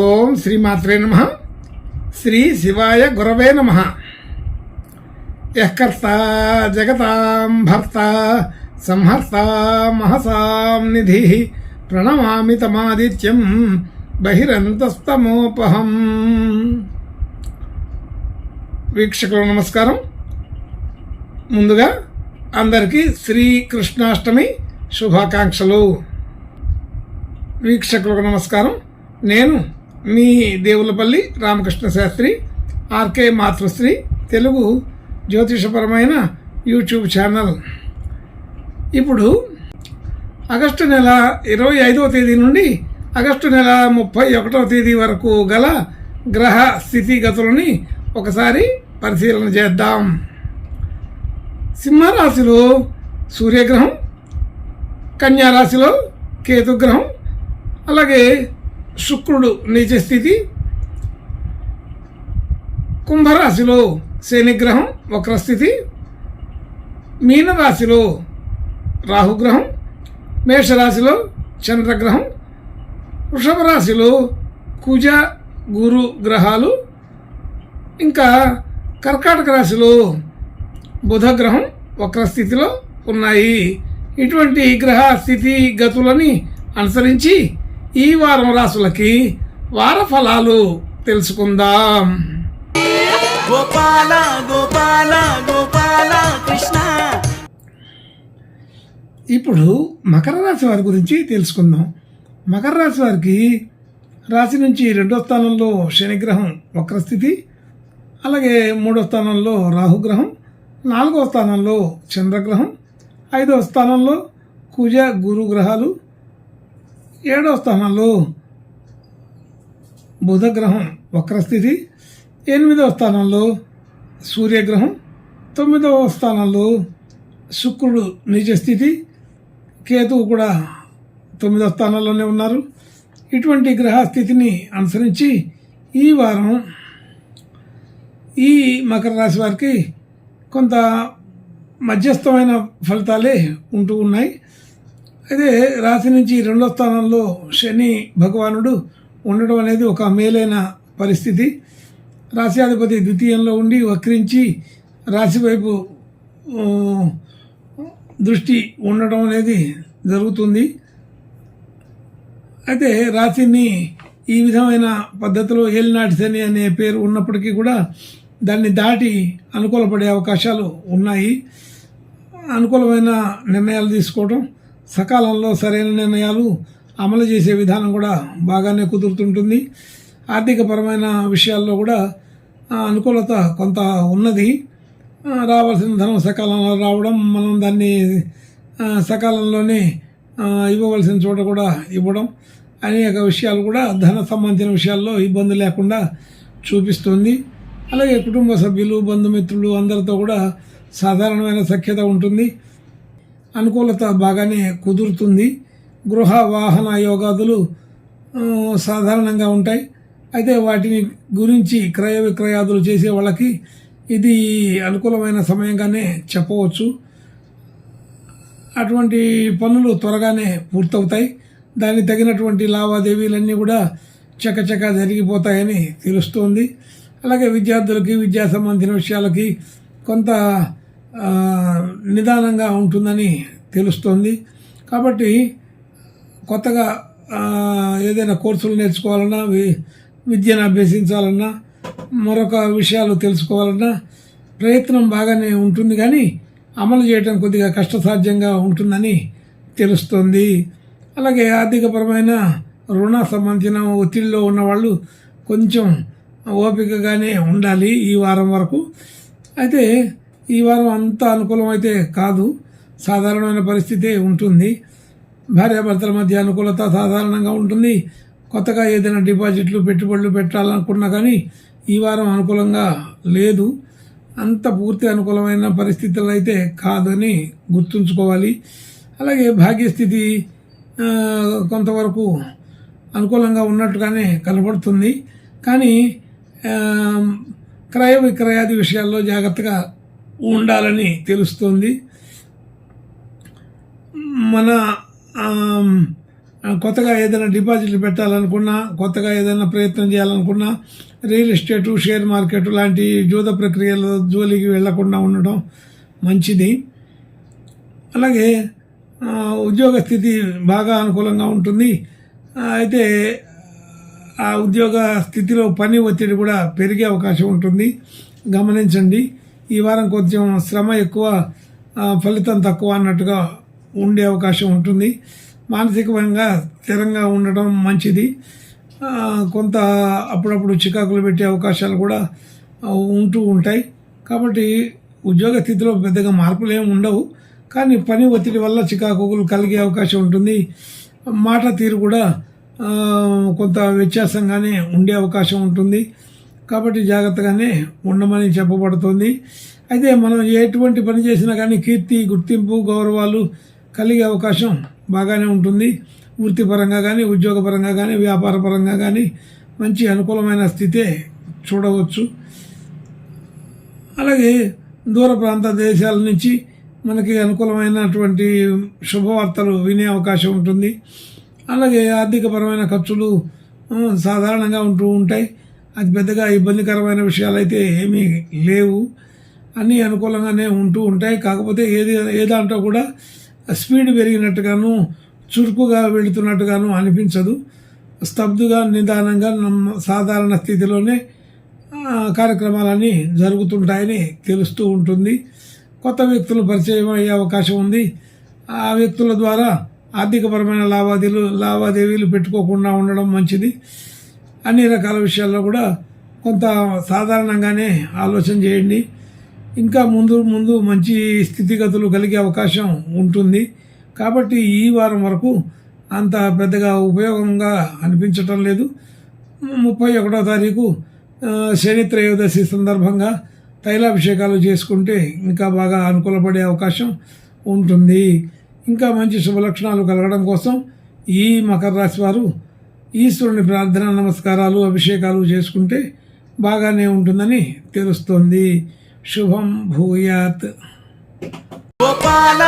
ఓం శ్రీమాత్రే నమః. శ్రీ శివాయ గురవే నమః. యఃకర్త జగతాం భర్త సంహర్త మహసాం నిధి ప్రణమామి తమాదిత్యం బహిరంతస్తమోపహం. వీక్షకులకు నమస్కారం. ముందుగా అందరికీ శ్రీకృష్ణాష్టమి శుభాకాంక్షలు. వీక్షకులకు నమస్కారం. నేను మీ దేవులపల్లి రామకృష్ణ శాస్త్రి, ఆర్కే మాతృశ్రీ తెలుగు జ్యోతిషపరమైన యూట్యూబ్ ఛానల్. ఇప్పుడు ఆగస్టు నెల 25వ తేదీ నుండి ఆగస్టు నెల 31వ తేదీ వరకు గల గ్రహ స్థితిగతులని ఒకసారి పరిశీలన చేద్దాం. సింహరాశిలో సూర్యగ్రహం, కన్యారాశిలో కేతుగ్రహం, అలాగే శుక్రుడు నీచ స్థితి, కుంభరాశిలో శనిగ్రహం వక్రస్థితి, మీనరాశిలో రాహుగ్రహం, మేషరాశిలో చంద్రగ్రహం, వృషభ రాశిలో కుజ గురు గ్రహాలు, ఇంకా కర్కాటక రాశిలో బుధగ్రహం వక్రస్థితిలో ఉన్నాయి. ఇటువంటి గ్రహ స్థితి గతులని అనుసరించి ఈ వారం రాశులకి వార ఫలాలు తెలుసుకుందాం. గోపాల గోపాల గోపాల కృష్ణ. ఇప్పుడు మకర రాశి వారి గురించి తెలుసుకుందాం. మకర రాశి వారికి రాశి నుంచి 2వ స్థానంలో శనిగ్రహం వక్రస్థితి, అలాగే 3వ స్థానంలో రాహుగ్రహం, 4వ స్థానంలో చంద్రగ్రహం, 5వ స్థానంలో కుజ గురు గ్రహాలు, 7వ స్థానంలో బుధగ్రహం వక్రస్థితి, 8వ స్థానంలో సూర్యగ్రహం, 9వ స్థానంలో శుక్రుడు నిజస్థితి, కేతువు కూడా 9వ స్థానంలోనే ఉన్నారు. ఇటువంటి గ్రహ స్థితిని అనుసరించి ఈ వారం ఈ మకర రాశి వారికి కొంత మధ్యస్థమైన ఫలితాలే ఉంటూ ఉన్నాయి. అయితే రాశి నుంచి 2వ స్థానంలో శని భగవానుడు ఉండడం అనేది ఒక మేలైన పరిస్థితి. రాశ్యాధిపతి ద్వితీయంలో ఉండి వక్రించి రాశి వైపు దృష్టి ఉండడం అనేది జరుగుతుంది. అయితే రాశిని ఈ విధమైన పద్ధతిలో ఏలినాటి శని అనే పేరు ఉన్నప్పటికీ కూడా దాన్ని దాటి అనుకూలపడే అవకాశాలు ఉన్నాయి. అనుకూలమైన నిర్ణయాలు తీసుకోవడం, సకాలంలో సరైన నిర్ణయాలు అమలు చేసే విధానం కూడా బాగానే కుదురుతుంటుంది. ఆర్థికపరమైన విషయాల్లో కూడా అనుకూలత కొంత ఉన్నది. రావాల్సిన ధనం సకాలంలో రావడం, మనం దాన్ని సకాలంలోనే ఇవ్వవలసిన చోట కూడా ఇవ్వడం, అనేక విషయాలు కూడా ధన సంబంధించిన విషయాల్లో ఇబ్బంది లేకుండా చూపిస్తుంది. అలాగే కుటుంబ సభ్యులు, బంధుమిత్రులు అందరితో కూడా సాధారణమైన సఖ్యత ఉంటుంది. అనుకూలత బాగానే కుదురుతుంది. గృహ వాహన యోగాదులు సాధారణంగా ఉంటాయి. అయితే వాటిని గురించి క్రయ విక్రయాదులు చేసే వాళ్ళకి ఇది అనుకూలమైన సమయంగానే చెప్పవచ్చు. అటువంటి పనులు త్వరగానే పూర్తవుతాయి. దానికి తగినటువంటి లావాదేవీలన్నీ కూడా చకచకా జరిగిపోతాయని తెలుస్తోంది. అలాగే విద్యార్థులకి విద్యా సంబంధించిన విషయాలకి కొంత నిదానంగా ఉంటుందని తెలుస్తోంది. కాబట్టి కొత్తగా ఏదైనా కోర్సులు నేర్చుకోవాలన్నా, విద్యను అభ్యసించాలన్నా, మరొక విషయాలు తెలుసుకోవాలన్నా ప్రయత్నం బాగానే ఉంటుంది, కానీ అమలు చేయడం కొద్దిగా కష్టసాధ్యంగా ఉంటుందని తెలుస్తోంది. అలాగే ఆర్థికపరమైన రుణ సంబంధించిన ఒత్తిడిలో ఉన్నవాళ్ళు కొంచెం ఓపికగానే ఉండాలి ఈ వారం వరకు. అయితే ఈ వారం అంత అనుకూలమైతే కాదు, సాధారణమైన పరిస్థితే ఉంటుంది. భార్యాభర్తల మధ్య అనుకూలత సాధారణంగా ఉంటుంది. కొత్తగా ఏదైనా డిపాజిట్లు, పెట్టుబడులు పెట్టాలనుకున్నా కానీ ఈ వారం అనుకూలంగా లేదు. అంత పూర్తి అనుకూలమైన పరిస్థితులు అయితే కాదని గుర్తుంచుకోవాలి. అలాగే భాగ్యస్థితి కొంతవరకు అనుకూలంగా ఉన్నట్టుగానే కనబడుతుంది, కానీ క్రయ విక్రయాది విషయాల్లో జాగ్రత్తగా ఉండాలని తెలుస్తుంది. మన కొత్తగా ఏదైనా డిపాజిట్లు పెట్టాలనుకున్నా, కొత్తగా ఏదైనా ప్రయత్నం చేయాలనుకున్నా, రియల్ ఎస్టేటు, షేర్ మార్కెట్ లాంటి జూద ప్రక్రియల జోలికి వెళ్లకుండా ఉండడం మంచిది. అలాగే ఉద్యోగ స్థితి బాగా అనుకూలంగా ఉంటుంది. అయితే ఆ ఉద్యోగ స్థితిలో పని ఒత్తిడి కూడా పెరిగే అవకాశం ఉంటుంది, గమనించండి. ఈ వారం కొంచెం శ్రమ ఎక్కువ, ఫలితం తక్కువ అన్నట్టుగా ఉండే అవకాశం ఉంటుంది. మానసికంగా స్థిరంగా ఉండడం మంచిది. కొంత అప్పుడప్పుడు చికాకులు పెట్టే అవకాశాలు కూడా ఉంటూ ఉంటాయి. కాబట్టి ఉద్యోగ స్థితిలో పెద్దగా మార్పులు ఏమి ఉండవు, కానీ పని ఒత్తిడి వల్ల చికాకులు కలిగే అవకాశం ఉంటుంది. మాట తీరు కూడా కొంత వ్యత్యాసంగానే ఉండే అవకాశం ఉంటుంది. కాబట్టి జాగ్రత్తగానే ఉండమని చెప్పబడుతుంది. అయితే మనం ఎటువంటి పని చేసినా కానీ కీర్తి, గుర్తింపు, గౌరవాలు కలిగే అవకాశం బాగానే ఉంటుంది. వృత్తిపరంగా కానీ, ఉద్యోగపరంగా కానీ, వ్యాపారపరంగా కానీ మంచి అనుకూలమైన స్థితే చూడవచ్చు. అలాగే దూర ప్రాంత దేశాల నుంచి మనకి అనుకూలమైనటువంటి శుభవార్తలు వినే అవకాశం ఉంటుంది. అలాగే ఆర్థికపరమైన ఖర్చులు సాధారణంగా ఉంటూ ఉంటాయి. అది పెద్దగా ఇబ్బందికరమైన విషయాలు అయితే ఏమీ లేవు, అన్నీ అనుకూలంగానే ఉంటూ ఉంటాయి. కాకపోతే ఏ దాంట్లో కూడా స్పీడ్ పెరిగినట్టుగాను, చురుకుగా వెళుతున్నట్టుగాను అనిపించదు. స్తబ్దుగా, నిదానంగా, సాధారణ స్థితిలోనే కార్యక్రమాలన్నీ జరుగుతుంటాయని తెలుస్తూ ఉంటుంది. కొత్త వ్యక్తులు పరిచయం అయ్యే అవకాశం ఉంది. ఆ వ్యక్తుల ద్వారా ఆర్థికపరమైన లావాదేవీలు పెట్టుకోకుండా ఉండడం మంచిది. అన్ని రకాల విషయాల్లో కూడా కొంత సాధారణంగానే ఆలోచన చేయండి. ఇంకా ముందు మంచి స్థితిగతులు కలిగే అవకాశం ఉంటుంది. కాబట్టి ఈ వారం వరకు అంత పెద్దగా ఉపయోగంగా అనిపించటం లేదు. 31వ తారీఖు శని త్రయోదశి సందర్భంగా తైలాభిషేకాలు చేసుకుంటే ఇంకా బాగా అనుకూలపడే అవకాశం ఉంటుంది. ఇంకా మంచి శుభలక్షణాలు కలగడం కోసం ఈ మకర రాశి వారు ఈశ్వరుని ప్రార్థన, నమస్కారాలు, అభిషేకాలు చేసుకుంటే బాగానే ఉంటుందని తెలుస్తోంది. శుభం భూయాత్. గోపాల